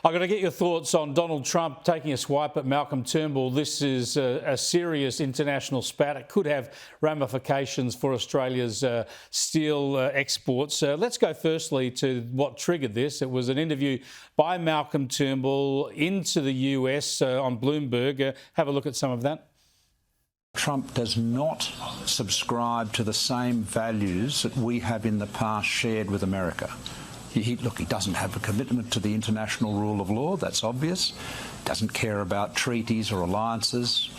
I've got to get your thoughts on Donald Trump taking a swipe at Malcolm Turnbull. This is a serious international spat. It could have ramifications for Australia's steel exports. Let's go firstly to what triggered this. It was an interview by Malcolm Turnbull into the US on Bloomberg. Have a look at some of that. Trump does not subscribe to the same values that we have in the past shared with America. He doesn't have a commitment to the international rule of law, that's obvious. Doesn't care about treaties or alliances.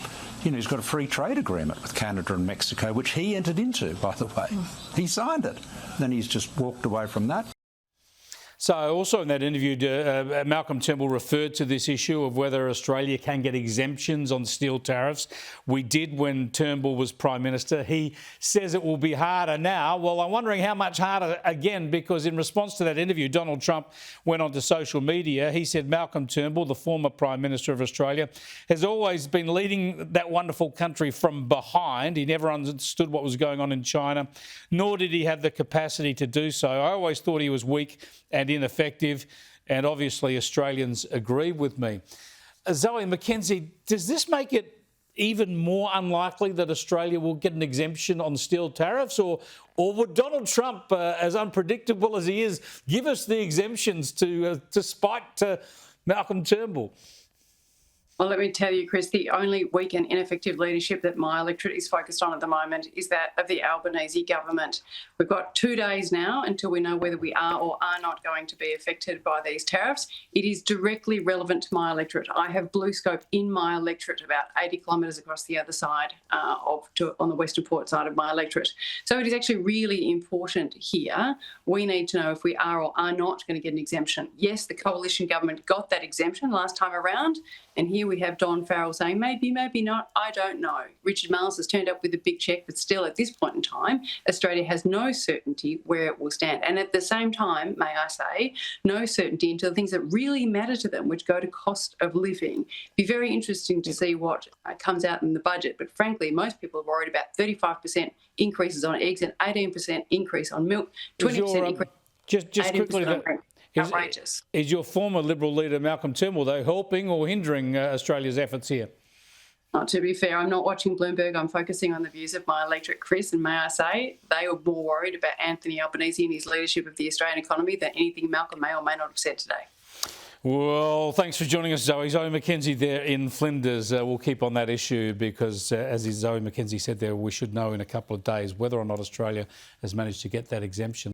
He's got a free trade agreement with Canada and Mexico, which he entered into, by the way. He signed it. Then he's just walked away from that. So also in that interview, Malcolm Turnbull referred to this issue of whether Australia can get exemptions on steel tariffs. We did when Turnbull was Prime Minister. He says it will be harder now. Well, I'm wondering how much harder again, because in response to that interview, Donald Trump went onto social media. He said Malcolm Turnbull, the former Prime Minister of Australia, has always been leading that wonderful country from behind. He never understood what was going on in China, nor did he have the capacity to do so. I always thought he was weak and ineffective, and obviously Australians agree with me. Zoe McKenzie, does this make it even more unlikely that Australia will get an exemption on steel tariffs, or would Donald Trump, as unpredictable as he is, give us the exemptions to spite Malcolm Turnbull? Well, let me tell you, Chris, the only weak and ineffective leadership that my electorate is focused on at the moment is that of the Albanese government. We've got 2 days now until we know whether we are or are not going to be affected by these tariffs. It is directly relevant to my electorate. I have blue scope in my electorate about 80 kilometres across the other side on the western port side of my electorate. So it is actually really important here. We need to know if we are or are not going to get an exemption. Yes, the coalition government got that exemption last time around, and here we have Don Farrell saying maybe, maybe not, I don't know. Richard Marles has turned up with a big cheque, but still at this point in time, Australia has no certainty where it will stand. And at the same time, may I say, no certainty into the things that really matter to them, which go to cost of living. Be very interesting to see what comes out in the budget. But frankly, most people are worried about 35% increases on eggs and 18% increase on milk, 20% increase. Just quickly, outrageous. Is your former Liberal leader, Malcolm Turnbull, though, helping or hindering Australia's efforts here? To be fair, I'm not watching Bloomberg. I'm focusing on the views of my electorate, Chris, and may I say, they are more worried about Anthony Albanese and his leadership of the Australian economy than anything Malcolm may or may not have said today. Well, thanks for joining us, Zoe. Zoe McKenzie there in Flinders. We'll keep on that issue because, as Zoe McKenzie said there, we should know in a couple of days whether or not Australia has managed to get that exemption.